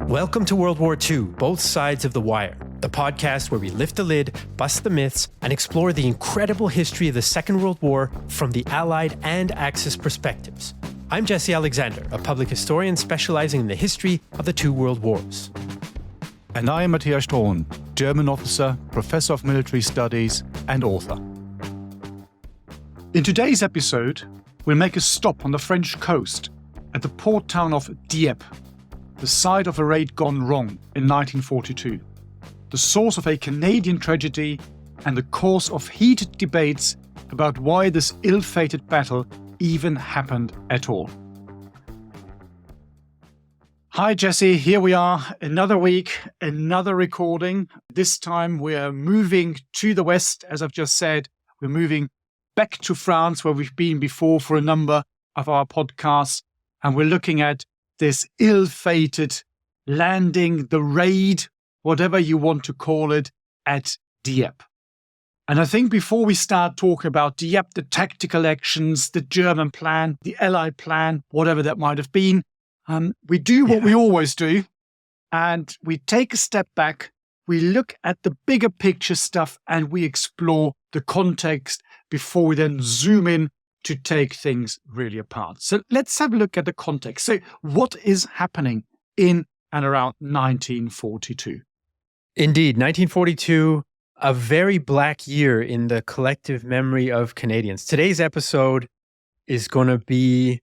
Welcome to World War II, Both Sides of the Wire, the podcast where we lift the lid, bust the myths, and explore the incredible history of the Second World War from the Allied and Axis perspectives. I'm Jesse Alexander, a public historian specializing in the history of the two world wars. And I am Matthias Strohn, German officer, professor of military studies, and author. In today's episode, we'll make a stop on the French coast at the port town of Dieppe, the site of a raid gone wrong in 1942, the source of a Canadian tragedy and the cause of heated debates about why this ill-fated battle even happened at all. Hi Jesse, here we are, another week, another recording. This time we're moving to the west, as I've just said. We're moving back to France, where we've been before for a number of our podcasts, and we're looking at this ill-fated landing, the raid, whatever you want to call it, at Dieppe. And I think before we start talking about Dieppe, the tactical actions, the German plan, the Allied plan, whatever that might have been, we do what we always do, and we take a step back, we look at the bigger picture stuff, and we explore the context before we then zoom in to take things really apart. So let's have a look at the context. So what is happening in and around 1942? Indeed, 1942, a very black year in the collective memory of Canadians. Today's episode is going to be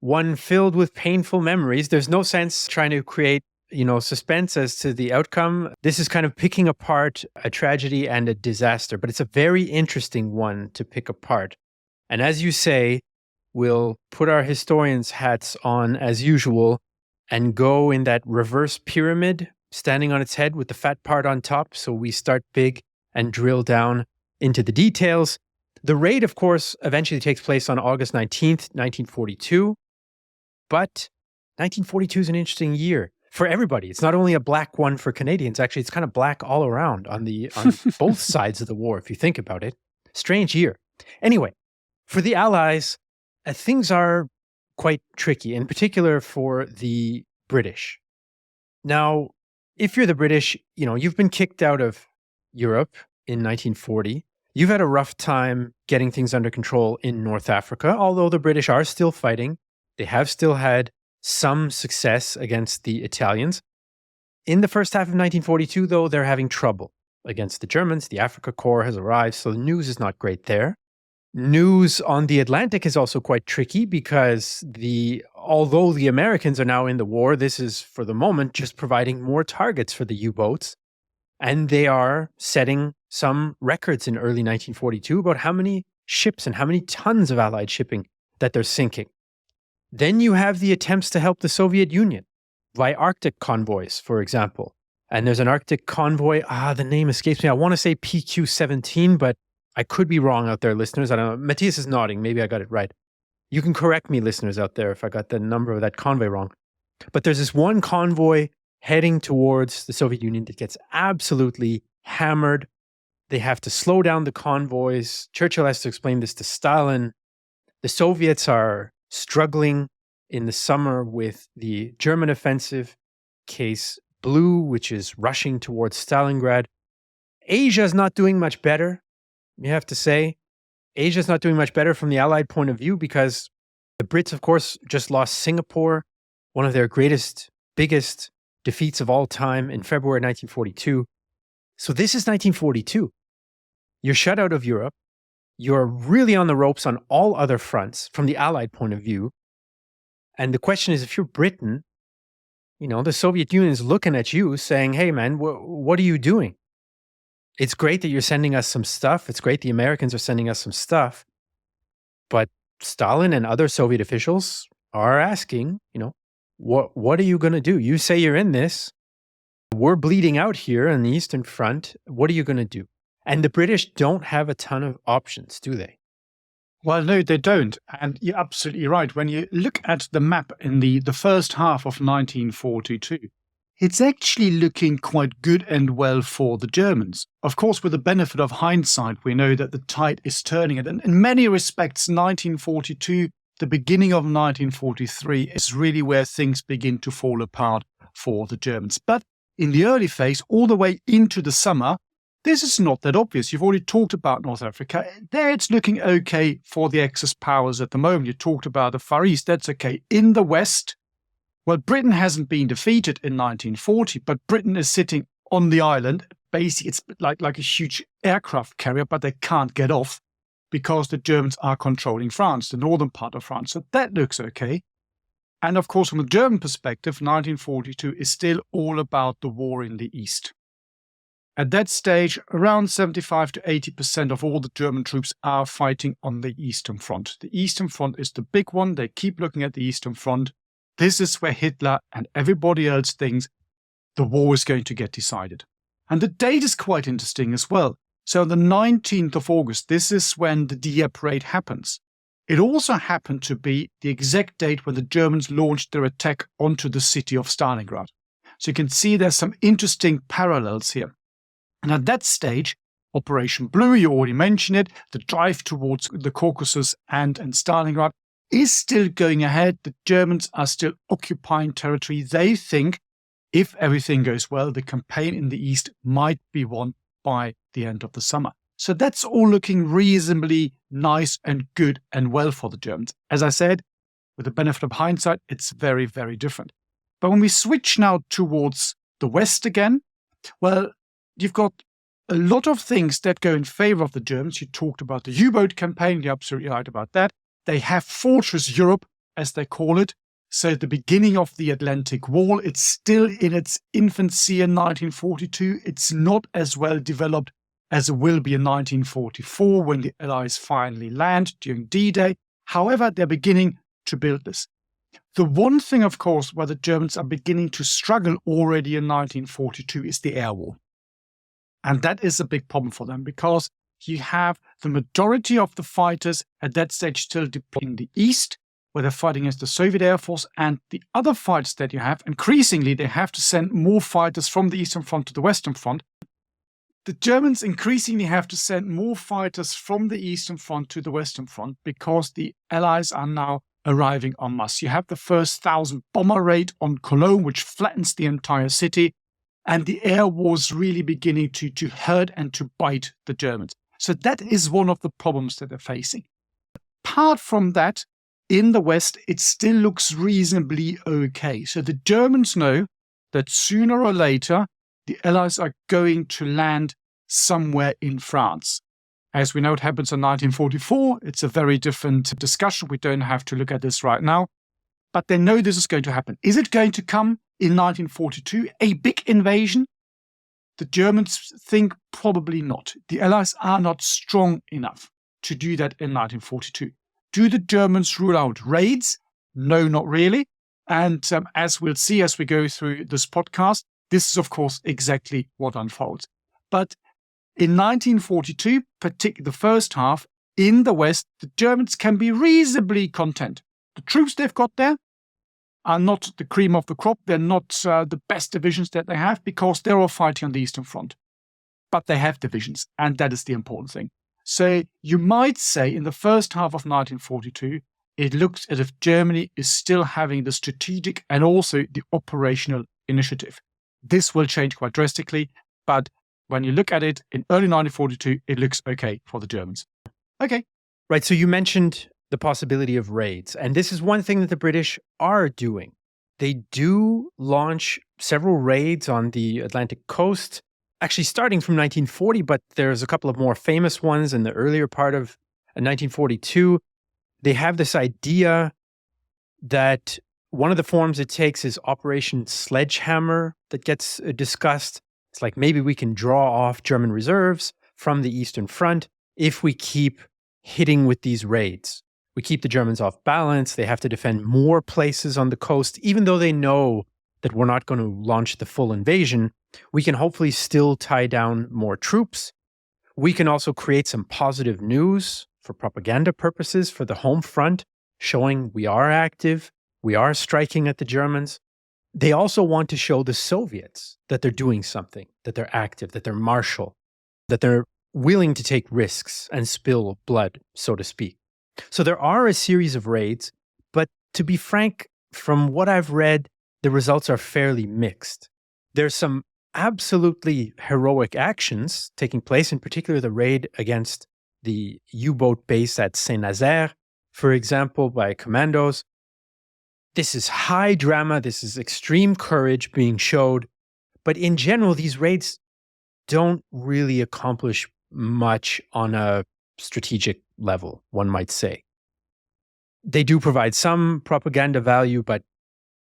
one filled with painful memories. There's no sense trying to create, suspense as to the outcome. This is kind of picking apart a tragedy and a disaster, but it's a very interesting one to pick apart. And as you say, we'll put our historians' hats on as usual and go in that reverse pyramid, standing on its head with the fat part on top. So we start big and drill down into the details. The raid, of course, eventually takes place on August 19th, 1942. But 1942 is an interesting year for everybody. It's not only a black one for Canadians. Actually, it's kind of black all around on both sides of the war, if you think about it. Strange year. Anyway, for the Allies, things are quite tricky, in particular for the British. Now, if you're the British, you've been kicked out of Europe in 1940. You've had a rough time getting things under control in North Africa, although the British are still fighting. They have still had some success against the Italians. In the first half of 1942, though, they're having trouble against the Germans. The Africa Corps has arrived, so the news is not great there. News on the Atlantic is also quite tricky because although the Americans are now in the war, this is, for the moment, just providing more targets for the U-boats. And they are setting some records in early 1942 about how many ships and how many tons of Allied shipping that they're sinking. Then you have the attempts to help the Soviet Union by Arctic convoys, for example. And there's an Arctic convoy, the name escapes me. I want to say PQ-17, but I could be wrong out there, listeners. I don't know. Matthias is nodding. Maybe I got it right. You can correct me, listeners out there, if I got the number of that convoy wrong. But there's this one convoy heading towards the Soviet Union that gets absolutely hammered. They have to slow down the convoys. Churchill has to explain this to Stalin. The Soviets are struggling in the summer with the German offensive, Case Blue, which is rushing towards Stalingrad. Asia is not doing much better. You have to say, Asia's not doing much better from the Allied point of view because the Brits, of course, just lost Singapore, one of their biggest defeats of all time in February 1942. So this is 1942. You're shut out of Europe. You're really on the ropes on all other fronts from the Allied point of view. And the question is, if you're Britain, the Soviet Union is looking at you saying, hey, man, what are you doing? It's great that you're sending us some stuff. It's great the Americans are sending us some stuff. But Stalin and other Soviet officials are asking, what are you going to do? You say you're in this. We're bleeding out here on the Eastern Front. What are you going to do? And the British don't have a ton of options, do they? Well, no, they don't. And you're absolutely right. When you look at the map in the first half of 1942, it's actually looking quite good and well for the Germans. Of course, with the benefit of hindsight, we know that the tide is turning. And in many respects, 1942, the beginning of 1943 is really where things begin to fall apart for the Germans. But in the early phase, all the way into the summer, this is not that obvious. You've already talked about North Africa. There it's looking okay for the Axis powers at the moment. You talked about the Far East. That's okay. In the West, well, Britain hasn't been defeated in 1940, but Britain is sitting on the island. Basically, it's like a huge aircraft carrier, but they can't get off because the Germans are controlling France, the northern part of France. So that looks okay. And of course, from a German perspective, 1942 is still all about the war in the East. At that stage, around 75 to 80% of all the German troops are fighting on the Eastern Front. The Eastern Front is the big one. They keep looking at the Eastern Front. This is where Hitler and everybody else thinks the war is going to get decided. And the date is quite interesting as well. So the 19th of August, this is when the Dieppe raid happens. It also happened to be the exact date when the Germans launched their attack onto the city of Stalingrad. So you can see there's some interesting parallels here. And at that stage, Operation Blue, you already mentioned it, the drive towards the Caucasus and Stalingrad is still going ahead. The Germans are still occupying territory. They think if everything goes well, the campaign in the East might be won by the end of the summer. So that's all looking reasonably nice and good and well for the Germans. As I said, with the benefit of hindsight, it's very, very different. But when we switch now towards the West again, well, you've got a lot of things that go in favor of the Germans. You talked about the U-boat campaign. You're absolutely right about that. They have Fortress Europe, as they call it. So at the beginning of the Atlantic Wall, it's still in its infancy in 1942. It's not as well developed as it will be in 1944 when the Allies finally land during D-Day. However, they're beginning to build this. The one thing, of course, where the Germans are beginning to struggle already in 1942 is the air war. And that is a big problem for them because you have the majority of the fighters at that stage still deployed in the East, where they're fighting against the Soviet Air Force, and the other fighters that you have, increasingly, they have to send more fighters from the Eastern Front to the Western Front. The Germans increasingly have to send more fighters from the Eastern Front to the Western Front because the Allies are now arriving en masse. You have the first 1,000 bomber raid on Cologne, which flattens the entire city, and the air war's really beginning to hurt and to bite the Germans. So that is one of the problems that they're facing. Apart from that, in the West, it still looks reasonably okay. So the Germans know that sooner or later, the Allies are going to land somewhere in France. As we know, it happens in 1944. It's a very different discussion. We don't have to look at this right now. But they know this is going to happen. Is it going to come in 1942, a big invasion? The Germans think probably not. The Allies are not strong enough to do that in 1942. Do the Germans rule out raids? No, not really. And as we'll see as we go through this podcast, this is, of course, exactly what unfolds. But in 1942, particularly the first half, in the West, the Germans can be reasonably content. The troops they've got there are not the cream of the crop. They're not the best divisions that they have because they're all fighting on the Eastern Front. But they have divisions, and that is the important thing. So you might say in the first half of 1942, it looks as if Germany is still having the strategic and also the operational initiative. This will change quite drastically, but when you look at it in early 1942, it looks okay for the Germans. Okay. Right. So you mentioned the possibility of raids, and this is one thing that the British are doing. They do launch several raids on the Atlantic coast, actually starting from 1940, but there's a couple of more famous ones in the earlier part of 1942. They have this idea that one of the forms it takes is Operation Sledgehammer that gets discussed. It's like maybe we can draw off German reserves from the Eastern Front if we keep hitting with these raids. We keep the Germans off balance. They have to defend more places on the coast, even though they know that we're not going to launch the full invasion. We can hopefully still tie down more troops. We can also create some positive news for propaganda purposes for the home front, showing we are active, we are striking at the Germans. They also want to show the Soviets that they're doing something, that they're active, that they're martial, that they're willing to take risks and spill blood, so to speak. So there are a series of raids, but to be frank, from what I've read, the results are fairly mixed. There's some absolutely heroic actions taking place, in particular the raid against the U-boat base at Saint-Nazaire, for example, by commandos. This is high drama, this is extreme courage being showed, but in general, these raids don't really accomplish much on a strategic level, one might say. They do provide some propaganda value, but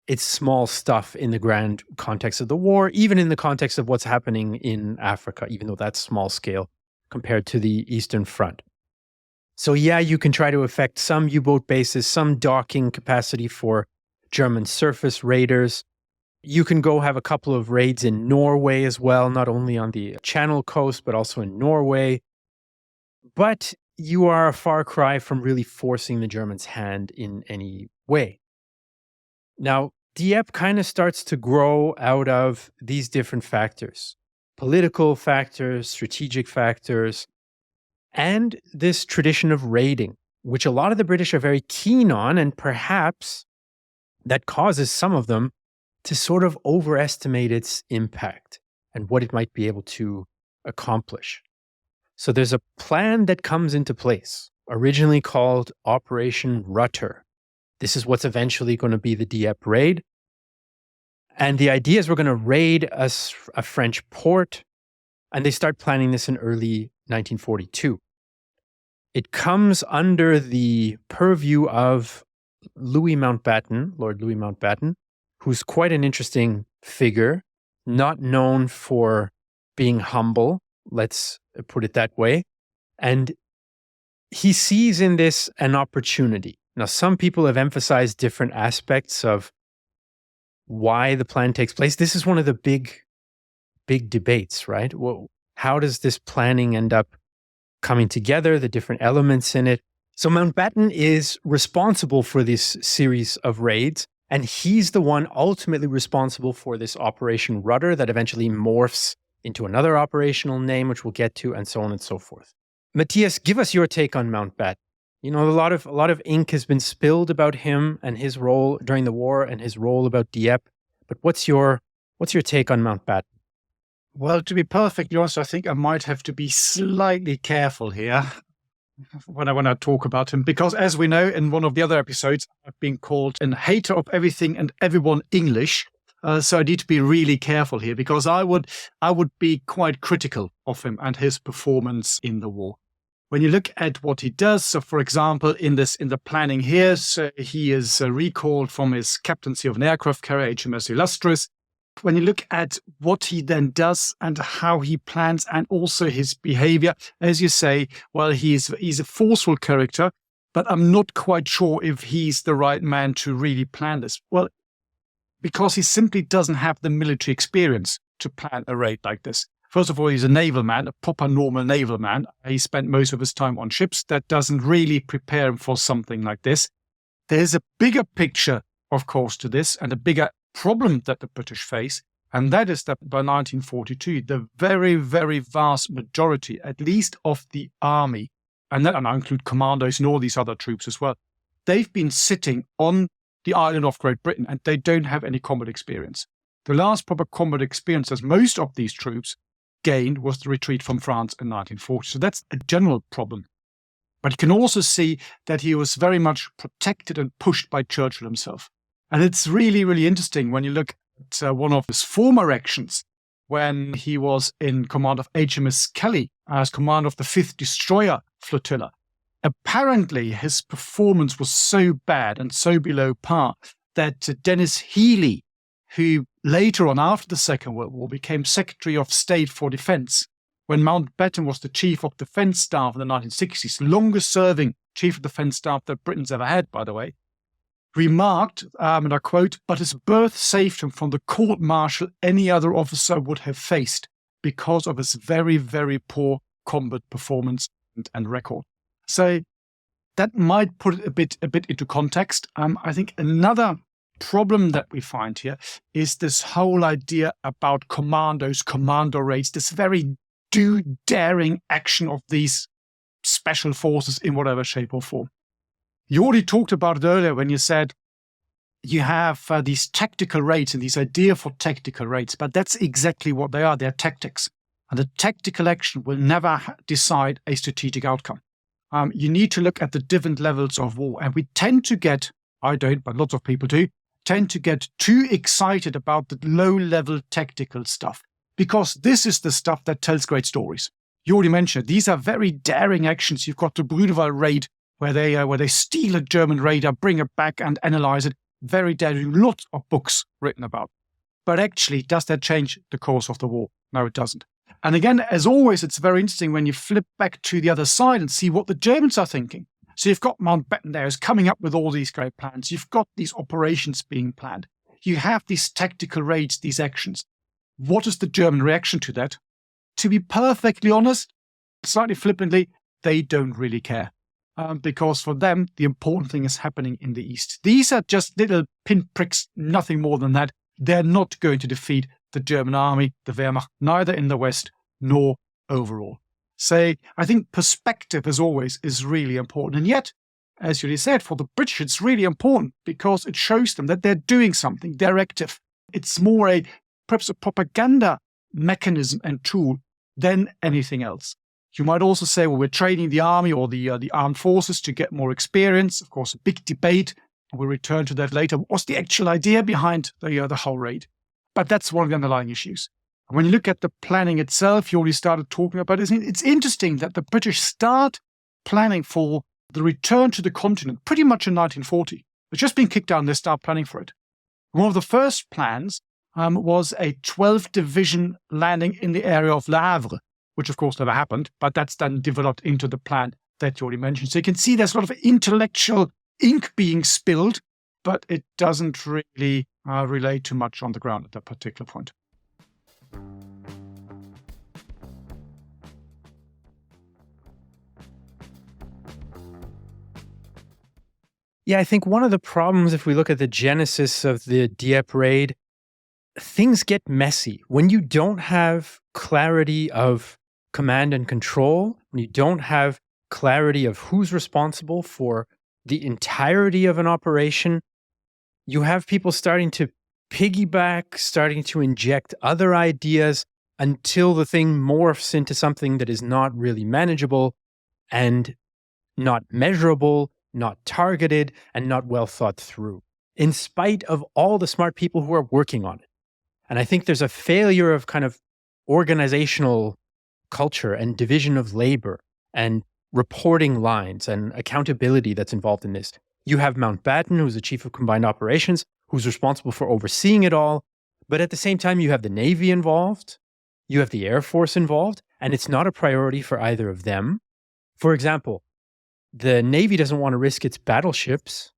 it's small stuff in the grand context of the war, even in the context of what's happening in Africa, even though that's small scale compared to the Eastern Front. So yeah, you can try to affect some U-boat bases, some docking capacity for German surface raiders. You can go have a couple of raids in Norway as well, not only on the Channel coast, but also in Norway. But you are a far cry from really forcing the Germans' hand in any way. Now, Dieppe kind of starts to grow out of these different factors: political factors, strategic factors, and this tradition of raiding, which a lot of the British are very keen on, and perhaps that causes some of them to sort of overestimate its impact and what it might be able to accomplish. So there's a plan that comes into place, originally called Operation Rudder. This is what's eventually going to be the Dieppe raid. And the idea is we're going to raid a French port, and they start planning this in early 1942. It comes under the purview of Louis Mountbatten, Lord Louis Mountbatten, who's quite an interesting figure, not known for being humble, let's put it that way. And he sees in this an opportunity. Now, some people have emphasized different aspects of why the plan takes place. This is one of the big debates, right? Well, how does this planning end up coming together, the different elements in it? So Mountbatten is responsible for this series of raids, and he's the one ultimately responsible for this Operation Rudder that eventually morphs into another operational name, which we'll get to, and so on and so forth. Matthias, give us your take on Mountbatten. You know, a lot of ink has been spilled about him and his role during the war and his role about Dieppe. But what's your take on Mountbatten? Well, to be perfectly honest, I think I might have to be slightly careful here when I talk about him, because as we know in one of the other episodes, I've been called a hater of everything and everyone English. So I need to be really careful here, because I would be quite critical of him and his performance in the war. When you look at what he does, so for example, in the planning here, so he is recalled from his captaincy of an aircraft carrier, HMS Illustrious. When you look at what he then does and how he plans and also his behavior, as you say, well, he's a forceful character, but I'm not quite sure if he's the right man to really plan this. Well, because he simply doesn't have the military experience to plan a raid like this. First of all, he's a naval man, a proper normal naval man. He spent most of his time on ships. That doesn't really prepare him for something like this. There's a bigger picture, of course, to this, and a bigger problem that the British face, and that is that by 1942, the very, very vast majority, at least of the army, and I include commandos and all these other troops as well, they've been sitting on the island of Great Britain, and they don't have any combat experience. The last proper combat experience, as most of these troops gained, was the retreat from France in 1940. So that's a general problem. But you can also see that he was very much protected and pushed by Churchill himself. And it's really, really interesting when you look at one of his former actions, when he was in command of HMS Kelly as commander of the 5th Destroyer Flotilla. Apparently, his performance was so bad and so below par that Dennis Healey, who later on, after the Second World War, became Secretary of State for Defense, when Mountbatten was the Chief of Defense Staff in the 1960s, longest-serving Chief of Defense Staff that Britain's ever had, by the way, remarked, and I quote, "But his birth saved him from the court-martial any other officer would have faced because of his very, very poor combat performance and record." So that might put it a bit into context. I think another problem that we find here is this whole idea about commandos, commando raids, this very daring action of these special forces in whatever shape or form. You already talked about it earlier when you said you have these tactical raids and these idea for tactical raids, but that's exactly what they are. They're tactics. And a tactical action will never decide a strategic outcome. You need to look at the different levels of war. And we tend to get, I don't, but lots of people do, tend to get too excited about the low-level tactical stuff, because this is the stuff that tells great stories. You already mentioned it. These are very daring actions. You've got the Brunewald raid, where they steal a German radar, bring it back and analyze it. Very daring. Lots of books written about. But actually, does that change the course of the war? No, it doesn't. And again, as always, it's very interesting when you flip back to the other side and see what the Germans are thinking. So you've got Mountbatten there is coming up with all these great plans. You've got these operations being planned. You have these tactical raids, these actions. What is the German reaction to that? To be perfectly honest, slightly flippantly, they don't really care. Because for them, the important thing is happening in the East. These are just little pinpricks, nothing more than that. They're not going to defeat the German army, the Wehrmacht, neither in the West nor overall. So I think perspective, as always, is really important. And yet, as you said, for the British, it's really important because it shows them that they're doing something, they're active. It's more perhaps a propaganda mechanism and tool than anything else. You might also say, well, we're training the army or the armed forces to get more experience. Of course, a big debate. We'll return to that later. What's the actual idea behind the whole raid? But that's one of the underlying issues. When you look at the planning itself, you already started talking about it. It's interesting that the British start planning for the return to the continent pretty much in 1940. It's just been kicked down, they start planning for it. One of the first plans was a 12-division landing in the area of Le Havre, which of course never happened, but that's then developed into the plan that you already mentioned. So you can see there's a lot of intellectual ink being spilled, but it doesn't really relate too much on the ground at that particular point. Yeah, I think one of the problems, if we look at the genesis of the Dieppe raid, things get messy. When you don't have clarity of command and control, when you don't have clarity of who's responsible for the entirety of an operation, you have people starting to piggyback, starting to inject other ideas until the thing morphs into something that is not really manageable and not measurable, not targeted, and not well thought through, in spite of all the smart people who are working on it. And I think there's a failure of kind of organizational culture and division of labor and reporting lines and accountability that's involved in this. You have Mountbatten, who's the chief of combined operations, who's responsible for overseeing it all. But at the same time, you have the Navy involved, you have the Air Force involved, and it's not a priority for either of them. For example, the Navy doesn't want to risk its battleships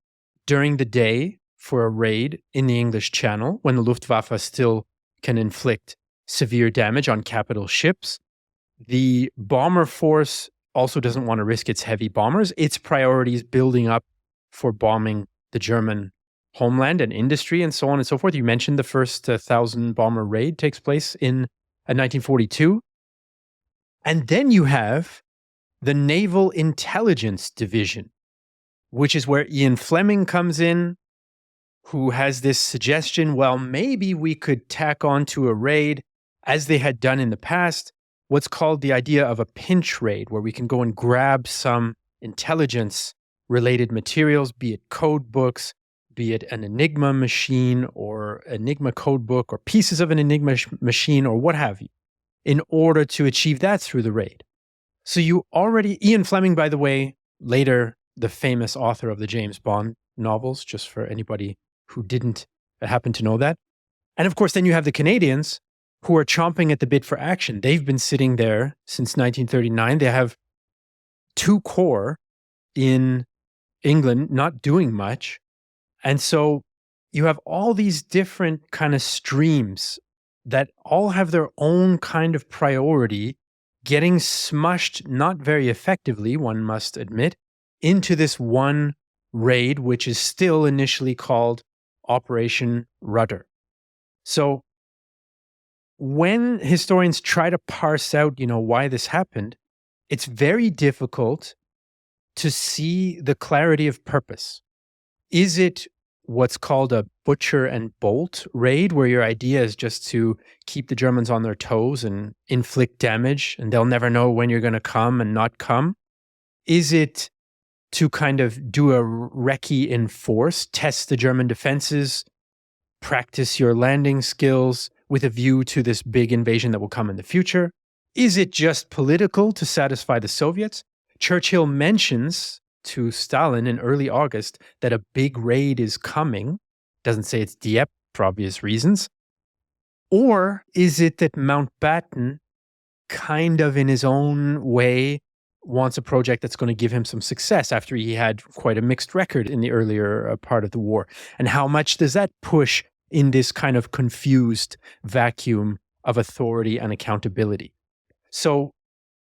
during the day for a raid in the English Channel when the Luftwaffe still can inflict severe damage on capital ships. The bomber force also doesn't want to risk its heavy bombers. Its priority is building up for bombing the German homeland and industry and so on and so forth. You mentioned the first 1,000 bomber raid takes place in 1942. And then you have the Naval Intelligence Division, which is where Ian Fleming comes in, who has this suggestion, well, maybe we could tack on to a raid, as they had done in the past, what's called the idea of a pinch raid, where we can go and grab some intelligence-related materials, be it code books, be it an Enigma machine or Enigma code book or pieces of an Enigma machine or what have you, in order to achieve that through the raid. So Ian Fleming, by the way, later the famous author of the James Bond novels, just for anybody who didn't happen to know that. And of course, then you have the Canadians who are chomping at the bit for action. They've been sitting there since 1939. They have 2 corps in England not doing much. And so you have all these different kind of streams that all have their own kind of priority getting smushed, not very effectively, one must admit, into this one raid, which is still initially called Operation Rudder. So when historians try to parse out, why this happened, it's very difficult to see the clarity of purpose. Is it what's called a butcher and bolt raid, where your idea is just to keep the Germans on their toes and inflict damage, and they'll never know when you're going to come and not come? Is it to kind of do a recce in force, test the German defenses, practice your landing skills with a view to this big invasion that will come in the future? Is it just political to satisfy the Soviets? Churchill mentions to Stalin in early August that a big raid is coming. Doesn't say it's Dieppe for obvious reasons. Or is it that Mountbatten, kind of in his own way, wants a project that's going to give him some success after he had quite a mixed record in the earlier part of the war? And how much does that push in this kind of confused vacuum of authority and accountability? So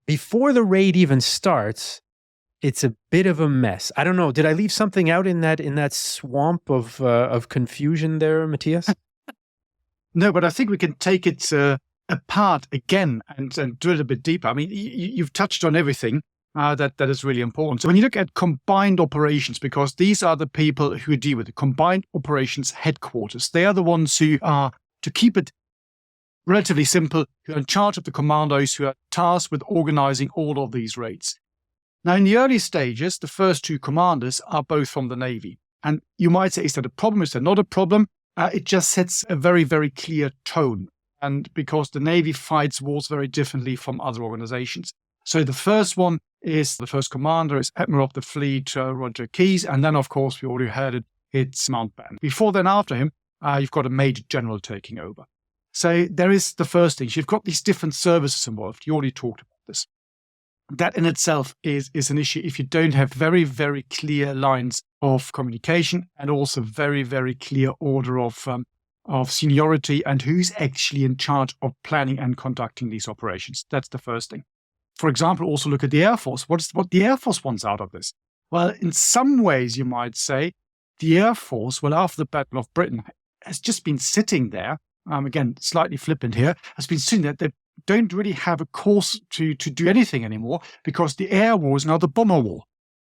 before the raid even starts, it's a bit of a mess. I don't know. Did I leave something out in that swamp of confusion there, Matthias? No, but I think we can take it apart again and do it a bit deeper. I mean, you've touched on everything that is really important. So when you look at combined operations, because these are the people who deal with the combined operations headquarters, they are the ones who are, to keep it relatively simple, who are in charge of the commandos who are tasked with organizing all of these raids. Now, in the early stages, the first two commanders are both from the Navy. And you might say, is that a problem? Is that not a problem? It just sets a very, very clear tone. And because the Navy fights wars very differently from other organizations. So the first one is, the first commander is Admiral of the Fleet, Roger Keyes. And then, of course, we already heard it, it's Mountbatten. Before then, after him, you've got a Major General taking over. So there is the first thing. You've got these different services involved. You already talked about this. That in itself is an issue if you don't have very, very clear lines of communication and also very, very clear order of seniority and who's actually in charge of planning and conducting these operations. That's the first thing. For example, also look at the Air Force. What the Air Force wants out of this? Well, in some ways, you might say, the Air Force, well, after the Battle of Britain, has just been sitting there, again, slightly flippant here, has been sitting there. They don't really have a course to do anything anymore because the air war is now the bomber war.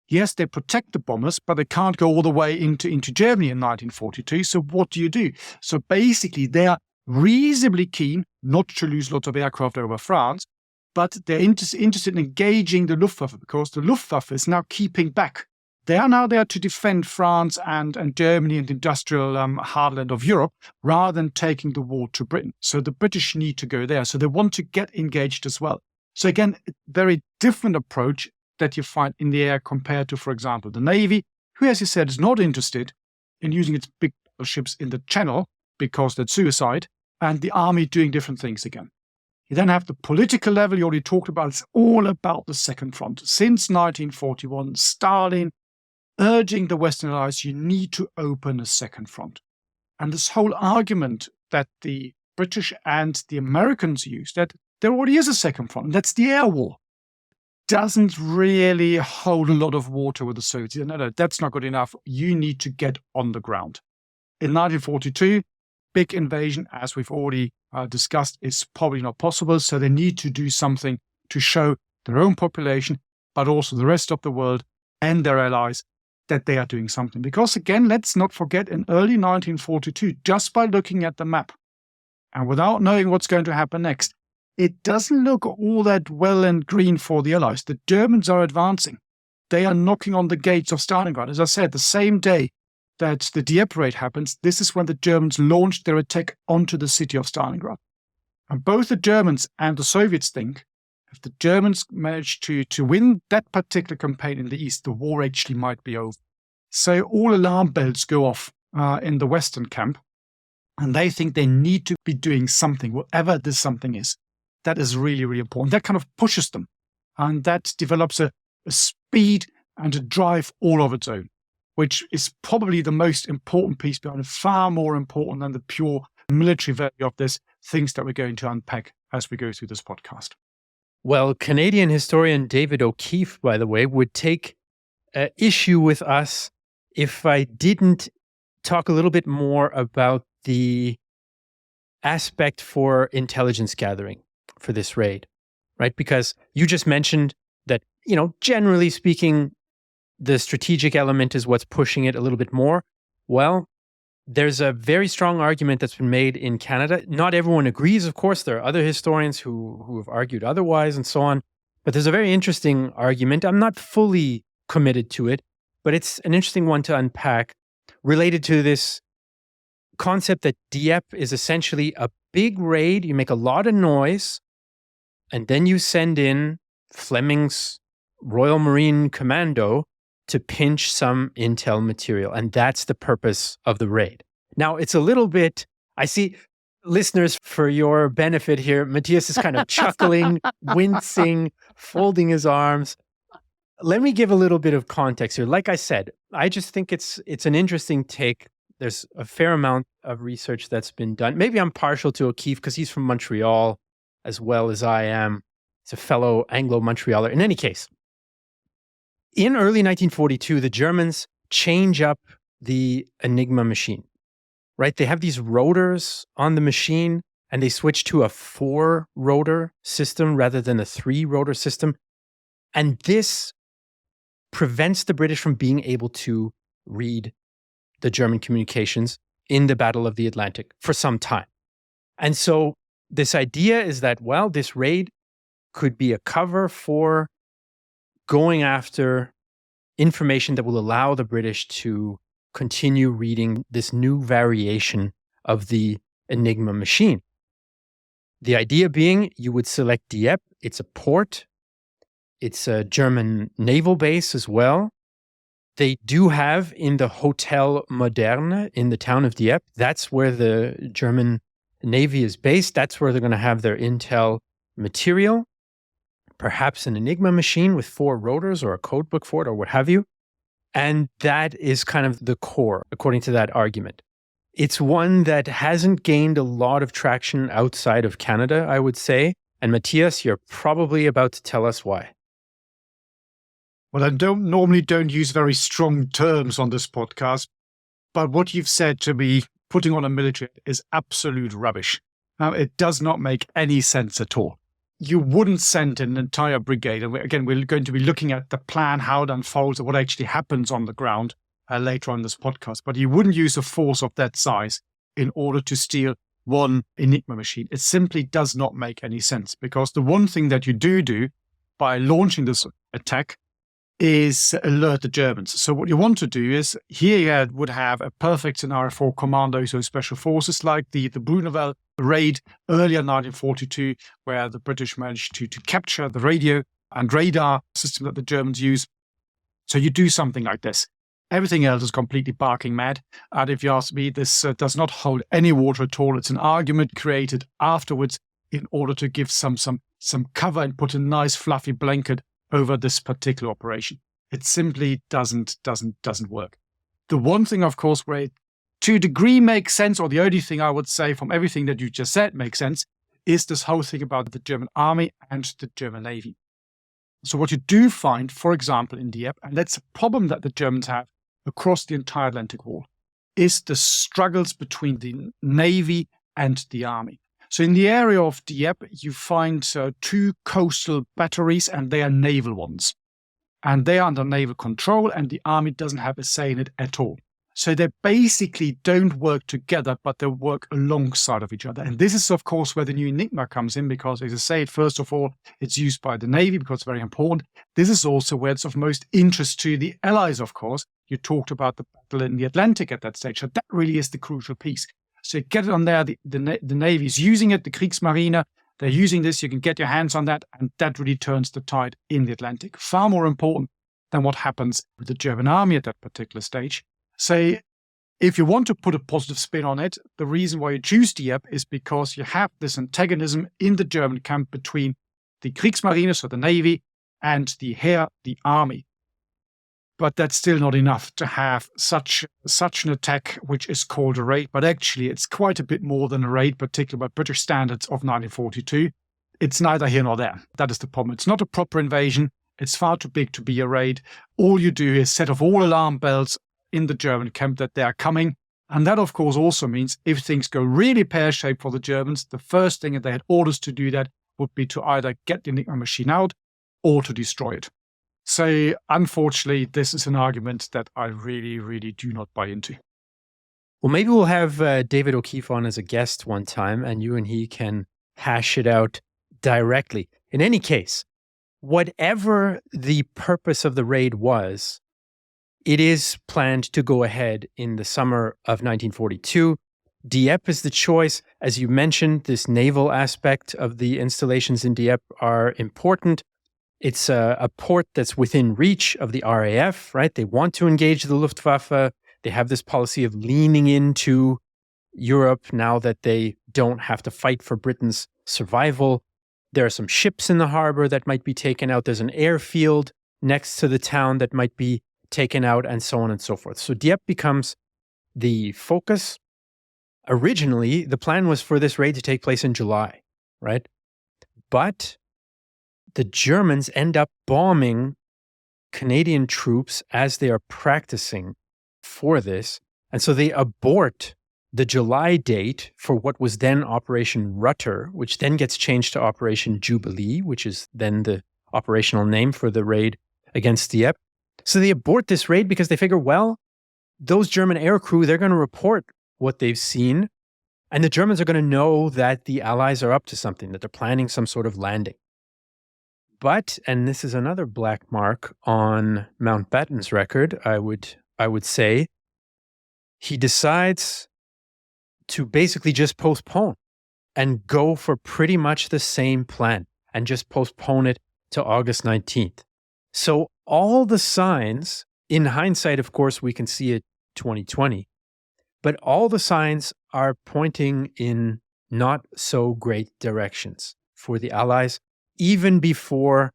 Yes, they protect the bombers, but they can't go all the way into Germany in 1942. So what do? So basically, they are reasonably keen not to lose lots of aircraft over France, but they're interested in engaging the Luftwaffe because the Luftwaffe is now keeping back. They are now there to defend France and Germany and the industrial heartland of Europe rather than taking the war to Britain. So the British need to go there. So they want to get engaged as well. So again, a very different approach that you find in the air compared to, for example, the Navy, who, as you said, is not interested in using its big battleships in the Channel because that's suicide, and the Army doing different things again. You then have the political level you already talked about. It's all about the Second Front. Since 1941, Stalin urging the Western Allies, you need to open a second front. And this whole argument that the British and the Americans use, that there already is a second front, and that's the air war, doesn't really hold a lot of water with the Soviets. No, that's not good enough. You need to get on the ground. In 1942, big invasion, as we've already discussed, is probably not possible. So they need to do something to show their own population, but also the rest of the world and their allies that they are doing something. Because again, let's not forget, in early 1942, just by looking at the map and without knowing what's going to happen next, it doesn't look all that well and green for the Allies. The Germans are advancing. They are knocking on the gates of Stalingrad. As I said, the same day that the Dieppe raid happens, this is when the Germans launched their attack onto the city of Stalingrad. And both the Germans and the Soviets think if the Germans manage to win that particular campaign in the East, the war actually might be over. So all alarm bells go off in the Western camp, and they think they need to be doing something, whatever this something is. That is really, really important. That kind of pushes them, and that develops a speed and a drive all of its own, which is probably the most important piece behind it, far more important than the pure military value of this, things that we're going to unpack as we go through this podcast. Well, Canadian historian David O'Keefe, by the way, would take issue with us if I didn't talk a little bit more about the aspect for intelligence gathering for this raid, right? Because you just mentioned that, generally speaking, the strategic element is what's pushing it a little bit more. Well, there's a very strong argument that's been made in Canada. Not everyone agrees, of course. There are other historians who have argued otherwise and so on. But there's a very interesting argument. I'm not fully committed to it, but it's an interesting one to unpack related to this concept that Dieppe is essentially a big raid. You make a lot of noise, and then you send in Fleming's Royal Marine Commando to pinch some intel material. And that's the purpose of the raid. Now, it's a little bit, I see, listeners, for your benefit here, Matthias is kind of chuckling, wincing, folding his arms. Let me give a little bit of context here. Like I said, I just think it's an interesting take. There's a fair amount of research that's been done. Maybe I'm partial to O'Keefe because he's from Montreal as well as I am. He's a fellow Anglo-Montrealer. In any case, in early 1942, the Germans change up the Enigma machine, right? They have these rotors on the machine and they switch to a 4-rotor system rather than a 3-rotor system. And this prevents the British from being able to read the German communications in the Battle of the Atlantic for some time. And so this idea is that, well, this raid could be a cover for going after information that will allow the British to continue reading this new variation of the Enigma machine. The idea being you would select Dieppe. It's a port. It's a German naval base as well. They do have in the Hotel Moderne in the town of Dieppe, that's where the German Navy is based. That's where they're going to have their intel material. Perhaps an Enigma machine with 4 rotors or a code book for it or what have you. And that is kind of the core, according to that argument. It's one that hasn't gained a lot of traction outside of Canada, I would say. And Matthias, you're probably about to tell us why. Well, I normally don't use very strong terms on this podcast, but what you've said to me, putting on a military, is absolute rubbish. It does not make any sense at all. You wouldn't send an entire brigade. And we're going to be looking at the plan, how it unfolds, and what actually happens on the ground later on in this podcast. But you wouldn't use a force of that size in order to steal one Enigma machine. It simply does not make any sense, because the one thing that you do by launching this attack is alert the Germans. So what you want to do is, here you would have a perfect scenario for commandos or special forces, like the Bruneval raid earlier in 1942, where the British managed to capture the radio and radar system that the Germans use. So you do something like this. Everything else is completely barking mad. And if you ask me, this does not hold any water at all. It's an argument created afterwards in order to give some cover and put a nice fluffy blanket over this particular operation. It simply doesn't work. The one thing, of course, where it to a degree makes sense, or the only thing I would say from everything that you just said makes sense, is this whole thing about the German army and the German navy. So what you do find, for example, in Dieppe, and that's a problem that the Germans have across the entire Atlantic Wall, is the struggles between the navy and the army. So in the area of Dieppe, you find 2 coastal batteries, and they are naval ones. And they are under naval control, and the army doesn't have a say in it at all. So they basically don't work together, but they work alongside of each other. And this is, of course, where the new Enigma comes in, because, as I say, first of all, it's used by the Navy because it's very important. This is also where it's of most interest to the Allies, of course. You talked about the battle in the Atlantic at that stage. So that really is the crucial piece. So you get it on there, the Navy is using it, the Kriegsmarine, they're using this, you can get your hands on that, and that really turns the tide in the Atlantic. Far more important than what happens with the German army at that particular stage. So if you want to put a positive spin on it, the reason why you choose Dieppe is because you have this antagonism in the German camp between the Kriegsmarine, so the Navy, and the Heer, the army. But that's still not enough to have such an attack, which is called a raid. But actually, it's quite a bit more than a raid, particularly by British standards of 1942. It's neither here nor there. That is the problem. It's not a proper invasion. It's far too big to be a raid. All you do is set off all alarm bells in the German camp that they are coming. And that, of course, also means if things go really pear-shaped for the Germans, the first thing that they had orders to do that would be to either get the Enigma machine out or to destroy it. So, unfortunately, this is an argument that I really, really do not buy into. Well, maybe we'll have David O'Keefe on as a guest one time, and you and he can hash it out directly. In any case, whatever the purpose of the raid was, it is planned to go ahead in the summer of 1942. Dieppe is the choice. As you mentioned, this naval aspect of the installations in Dieppe are important. It's a port that's within reach of the RAF, right? They want to engage the Luftwaffe. They have this policy of leaning into Europe now that they don't have to fight for Britain's survival. There are some ships in the harbor that might be taken out. There's an airfield next to the town that might be taken out, and so on and so forth. So Dieppe becomes the focus. Originally, the plan was for this raid to take place in July, right? But the Germans end up bombing Canadian troops as they are practicing for this. And so they abort the July date for what was then Operation Rutter, which then gets changed to Operation Jubilee, which is then the operational name for the raid against Dieppe. So they abort this raid because they figure, well, those German aircrew, they're going to report what they've seen, and the Germans are going to know that the Allies are up to something, that they're planning some sort of landing. But, and this is another black mark on Mountbatten's record, I would say, he decides to basically just postpone and go for pretty much the same plan and just postpone it to August 19th. So all the signs, in hindsight, of course, we can see it 2020, but all the signs are pointing in not so great directions for the Allies, even before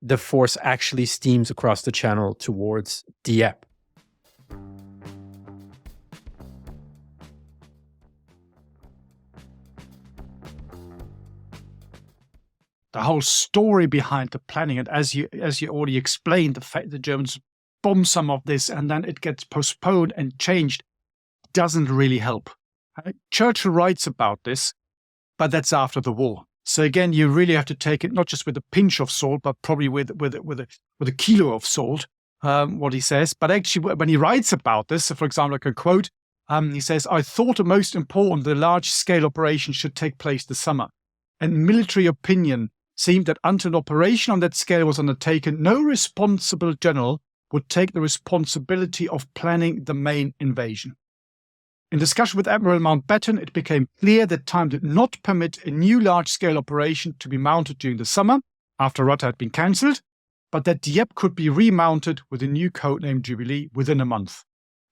the force actually steams across the channel towards Dieppe. The whole story behind the planning, and as you already explained, the fact the Germans bomb some of this and then it gets postponed and changed doesn't really help. Churchill writes about this, but that's after the war. So again, you really have to take it not just with a pinch of salt, but probably with a kilo of salt. What he says, but actually, when he writes about this, so for example, I can quote. He says, "I thought the most important, the large-scale operation should take place this summer, and military opinion seemed that until an operation on that scale was undertaken, no responsible general would take the responsibility of planning the main invasion. In discussion with Admiral Mountbatten, it became clear that time did not permit a new large-scale operation to be mounted during the summer, after Rutter had been cancelled, but that Dieppe could be remounted with a new codename Jubilee within a month,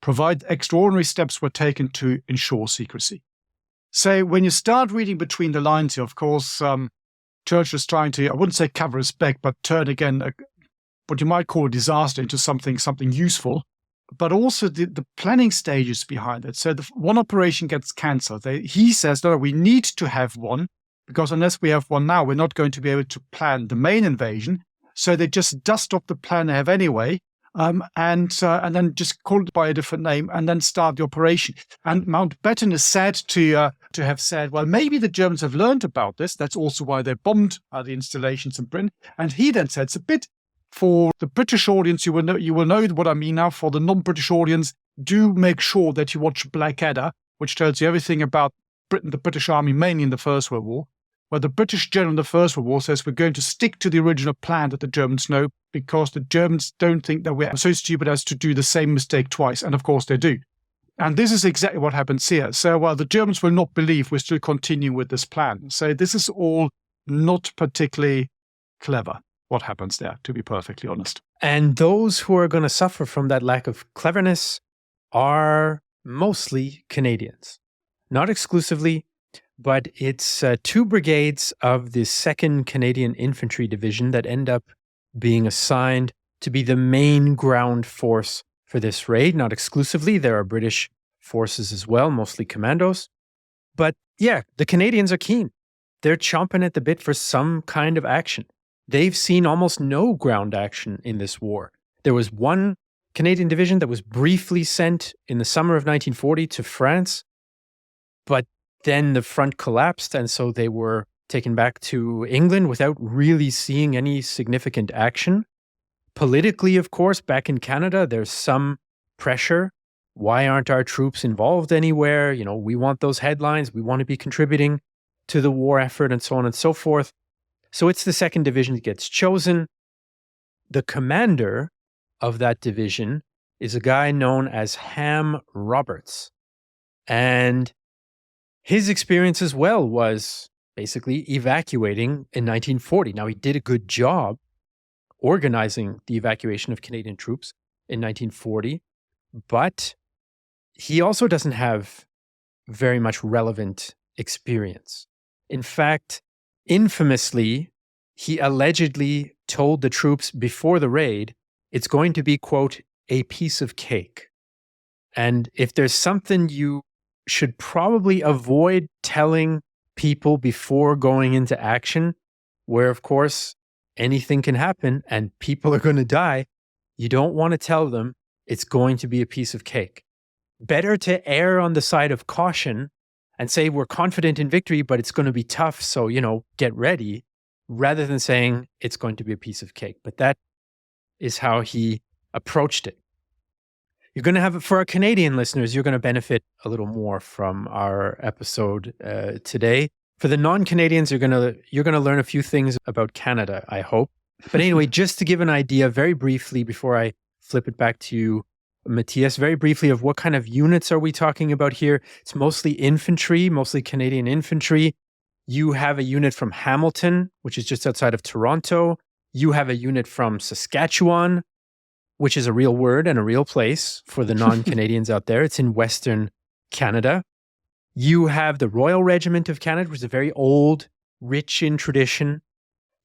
provided extraordinary steps were taken to ensure secrecy." So when you start reading between the lines here, of course, Churchill's trying to, I wouldn't say cover his back, but turn again what you might call a disaster into something useful, but also the planning stages behind it. So the one operation gets cancelled. He says, no, we need to have one, because unless we have one now, we're not going to be able to plan the main invasion. So they just dust off the plan they have anyway, and then just call it by a different name and then start the operation. And Mountbatten is said to have said, well, maybe the Germans have learned about this. That's also why they bombed the installations in Britain. And he then said, it's a bit for the British audience, you will know what I mean now. For the non-British audience, do make sure that you watch Blackadder, which tells you everything about Britain, the British Army, mainly in the First World War, where the British general in the First World War says we're going to stick to the original plan that the Germans know, because the Germans don't think that we're so stupid as to do the same mistake twice. And of course they do. And this is exactly what happens here. So while the Germans will not believe, we're still continuing with this plan. So this is all not particularly clever, what happens there, to be perfectly honest. And those who are going to suffer from that lack of cleverness are mostly Canadians. Not exclusively, but it's 2 brigades of the 2nd Canadian Infantry Division that end up being assigned to be the main ground force for this raid. Not exclusively, there are British forces as well, mostly commandos. But yeah, the Canadians are keen. They're chomping at the bit for some kind of action. They've seen almost no ground action in this war. There was one Canadian division that was briefly sent in the summer of 1940 to France, but then the front collapsed, and so they were taken back to England without really seeing any significant action. Politically, of course, back in Canada, there's some pressure Why aren't our troops involved anywhere? You know, we want those headlines. We want to be contributing to the war effort and so on and so forth. So it's the 2nd Division that gets chosen. The commander of that division is a guy known as Ham Roberts. And his experience as well was basically evacuating in 1940. Now, he did a good job organizing the evacuation of Canadian troops in 1940, but he also doesn't have very much relevant experience. In fact, infamously, he allegedly told the troops before the raid, it's going to be, quote, a piece of cake. And if there's something you should probably avoid telling people before going into action, where, of course, anything can happen and people are going to die, you don't want to tell them it's going to be a piece of cake. Better to err on the side of caution and say we're confident in victory, but it's going to be tough, so, get ready, rather than saying it's going to be a piece of cake. But that is how he approached it. You're going to have, for our Canadian listeners, you're going to benefit a little more from our episode today. For the non-Canadians, you're going to learn a few things about Canada, I hope. But anyway, just to give an idea very briefly before I flip it back to you, Matthias, very briefly of what kind of units are we talking about here? It's mostly infantry, mostly Canadian infantry. You have a unit from Hamilton, which is just outside of Toronto. You have a unit from Saskatchewan, which is a real word and a real place for the non-Canadians out there. It's in Western Canada. You have the Royal Regiment of Canada, which is a very old, rich in tradition.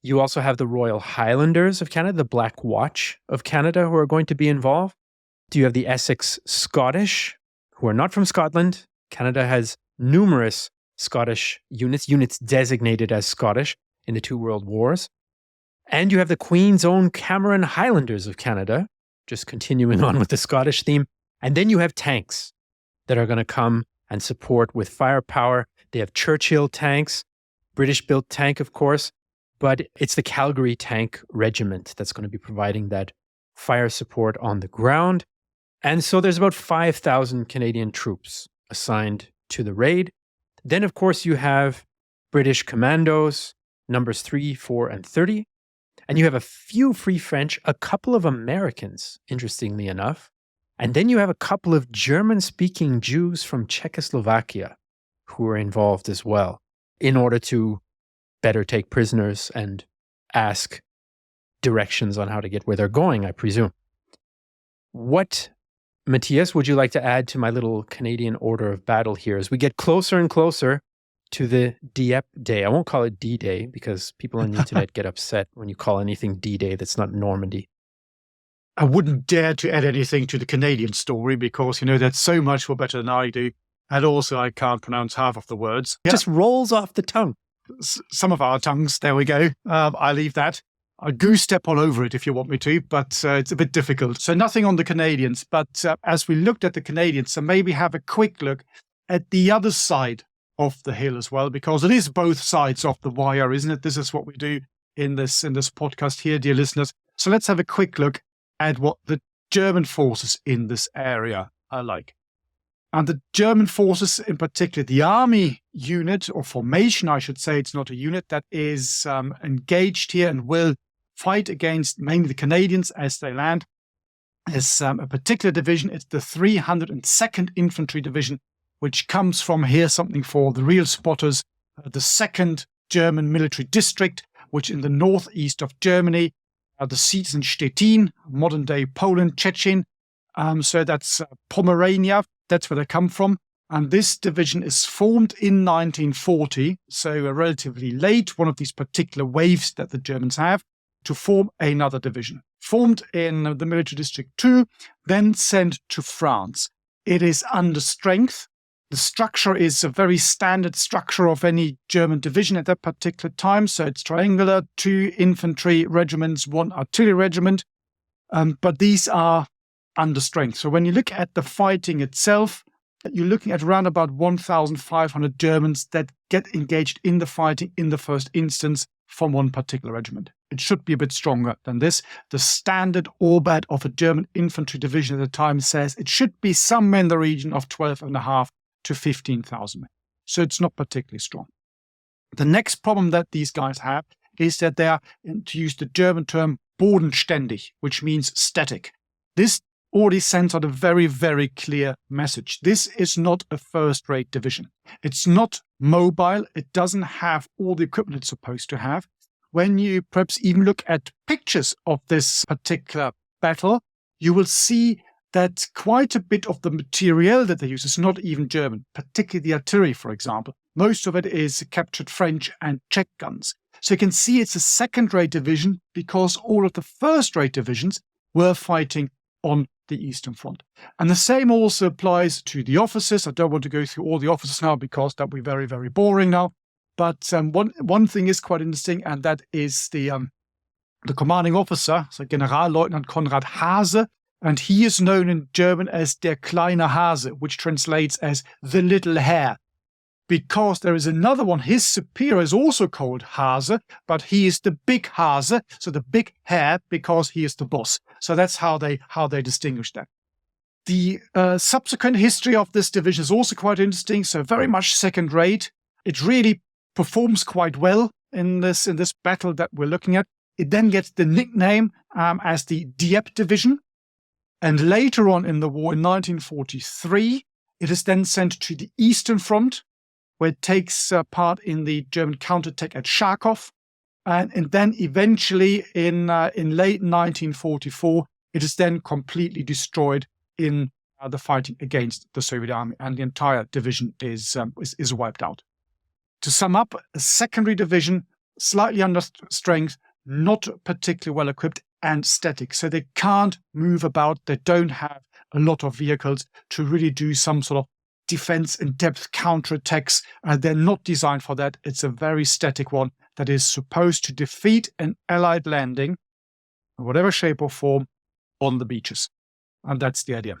You also have the Royal Highlanders of Canada, the Black Watch of Canada, who are going to be involved. You have the Essex Scottish, who are not from Scotland. Canada has numerous Scottish units designated as Scottish in the 2 World Wars. And you have the Queen's Own Cameron Highlanders of Canada, just continuing on with the Scottish theme. And then you have tanks that are going to come and support with firepower. They have Churchill tanks, British-built tank, of course, but it's the Calgary Tank Regiment that's going to be providing that fire support on the ground. And so there's about 5,000 Canadian troops assigned to the raid. Then, of course, you have British commandos, numbers 3, 4, and 30. And you have a few Free French, a couple of Americans, interestingly enough. And then you have a couple of German-speaking Jews from Czechoslovakia who are involved as well, in order to better take prisoners and ask directions on how to get where they're going, I presume. What, Matthias, would you like to add to my little Canadian order of battle here as we get closer and closer to the Dieppe Day? I won't call it D-Day because people on the internet get upset when you call anything D-Day that's not Normandy. I wouldn't dare to add anything to the Canadian story because, that's so much more better than I do. And also, I can't pronounce half of the words. It just rolls off the tongue. Some of our tongues, there we go. I leave that. I goose step all over it if you want me to, but it's a bit difficult. So nothing on the Canadians. But as we looked at the Canadians, so maybe have a quick look at the other side of the hill as well, because it is both sides of the wire, isn't it? This is what we do in this podcast here, dear listeners. So let's have a quick look at what the German forces in this area are like. And the German forces, in particular, the army unit or formation, I should say, it's not a unit that is engaged here and will fight against mainly the Canadians as they land, is a particular division. It's the 302nd Infantry Division, which comes from, here something for the real spotters, the 2nd German Military District, which in the northeast of Germany, the seats in Stettin, modern-day Poland, Szczecin. So that's Pomerania. That's where they come from. And this division is formed in 1940, so relatively late, one of these particular waves that the Germans have, to form another division. Formed in the Military District 2, then sent to France. It is under strength. The structure is a very standard structure of any German division at that particular time. So it's triangular, 2 infantry regiments, 1 artillery regiment. But these are under strength. So when you look at the fighting itself, you're looking at around about 1,500 Germans that get engaged in the fighting in the first instance from one particular regiment. it should be a bit stronger than this. The standard orbit of a German infantry division at the time says it should be somewhere in the region of 12.5 to 15,000 men. So it's not particularly strong. The next problem that these guys have is that they are, to use the German term, bodenständig, which means static. This already sends out a very, very clear message. This is not a first-rate division. It's not mobile. It doesn't have all the equipment it's supposed to have. When you perhaps even look at pictures of this particular battle, you will see that quite a bit of the material that they use is not even German, particularly the artillery, for example. Most of it is captured French and Czech guns. So you can see it's a second-rate division because all of the first-rate divisions were fighting on the Eastern Front. And the same also applies to the officers. I don't want to go through all the officers now because that would be very, very boring now. But one thing is quite interesting, and that is the commanding officer, so Generalleutnant Konrad Hase, and he is known in German as der kleine Hase, which translates as the little hare. Because there is another one, his superior is also called Hase, but he is the big Hase, so the big hare, because he is the boss. So that's how they distinguish that. The subsequent history of this division is also quite interesting, so very much second rate. It really performs quite well in this battle that we're looking at. It then gets the nickname as the Dieppe division. And later on in the war, in 1943, it is then sent to the Eastern Front, where it takes part in the German counterattack at Charkow. And then eventually in late 1944, it is then completely destroyed in the fighting against the Soviet army, and the entire division is wiped out. To sum up, a secondary division, slightly under strength, not particularly well equipped, and static. So they can't move about. They don't have a lot of vehicles to really do some sort of defense in depth counterattacks. They're not designed for that. It's a very static one that is supposed to defeat an Allied landing, in whatever shape or form, on the beaches. And that's the idea.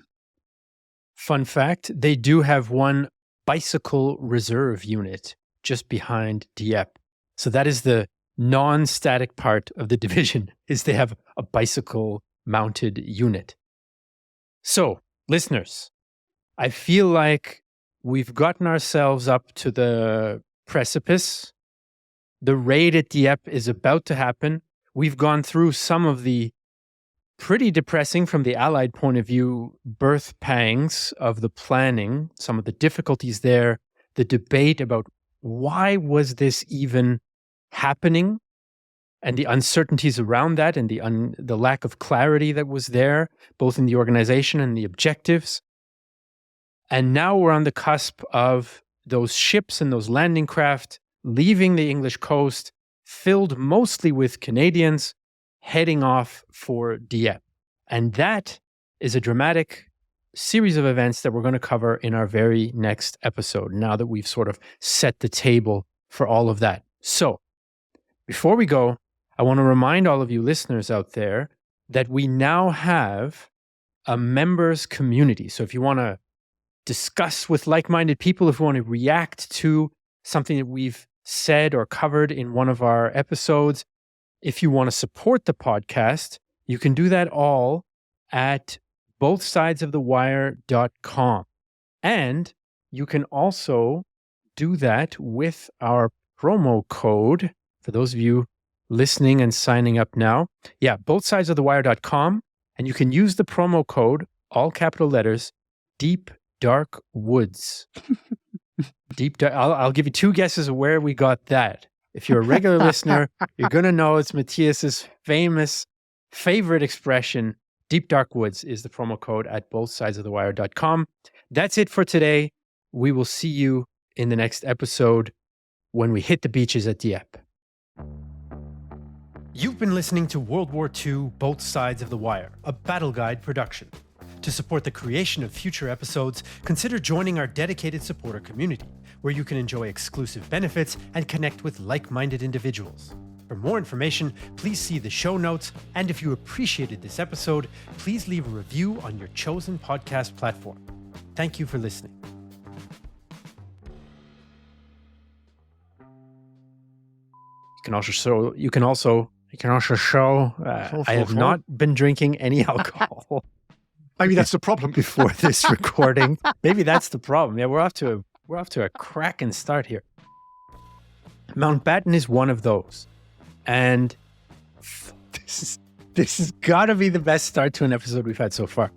Fun fact, they do have one bicycle reserve unit just behind Dieppe. So that is the non-static part of the division, is they have a bicycle mounted unit. So, listeners, I feel like we've gotten ourselves up to the precipice. The raid at Dieppe is about to happen. We've gone through some of the pretty depressing, from the Allied point of view, birth pangs of the planning, some of the difficulties there, the debate about why was this even happening, and the uncertainties around that, and the lack of clarity that was there, both in the organization and the objectives. And now we're on the cusp of those ships and those landing craft leaving the English coast, filled mostly with Canadians, heading off for Dieppe. And that is a dramatic series of events that we're going to cover in our very next episode, now that we've sort of set the table for all of that. So, before we go, I want to remind all of you listeners out there that we now have a members community. So if you want to discuss with like-minded people, if you want to react to something that we've said or covered in one of our episodes, if you want to support the podcast, you can do that all at bothsidesofthewire.com. And you can also do that with our promo code, for those of you listening and signing up now. Yeah, bothsidesofthewire.com. And you can use the promo code, all capital letters, Deep Dark Woods. I'll give you two guesses of where we got that. If you're a regular listener, you're going to know it's Matthias's favorite expression. Deep Dark Woods is the promo code at bothsidesofthewire.com. That's it for today. We will see you in the next episode when we hit the beaches at Dieppe. You've been listening to World War II, Both Sides of the Wire, a Battle Guide production. To support the creation of future episodes, consider joining our dedicated supporter community, where you can enjoy exclusive benefits and connect with like-minded individuals. For more information, please see the show notes, and if you appreciated this episode, please leave a review on your chosen podcast platform. Thank you for listening. You can also I can also show I have not been drinking any alcohol. Maybe that's the problem. Before this recording. Maybe that's the problem. Yeah, we're off to a cracking start here. Mountbatten is one of those. And this has got to be the best start to an episode we've had so far.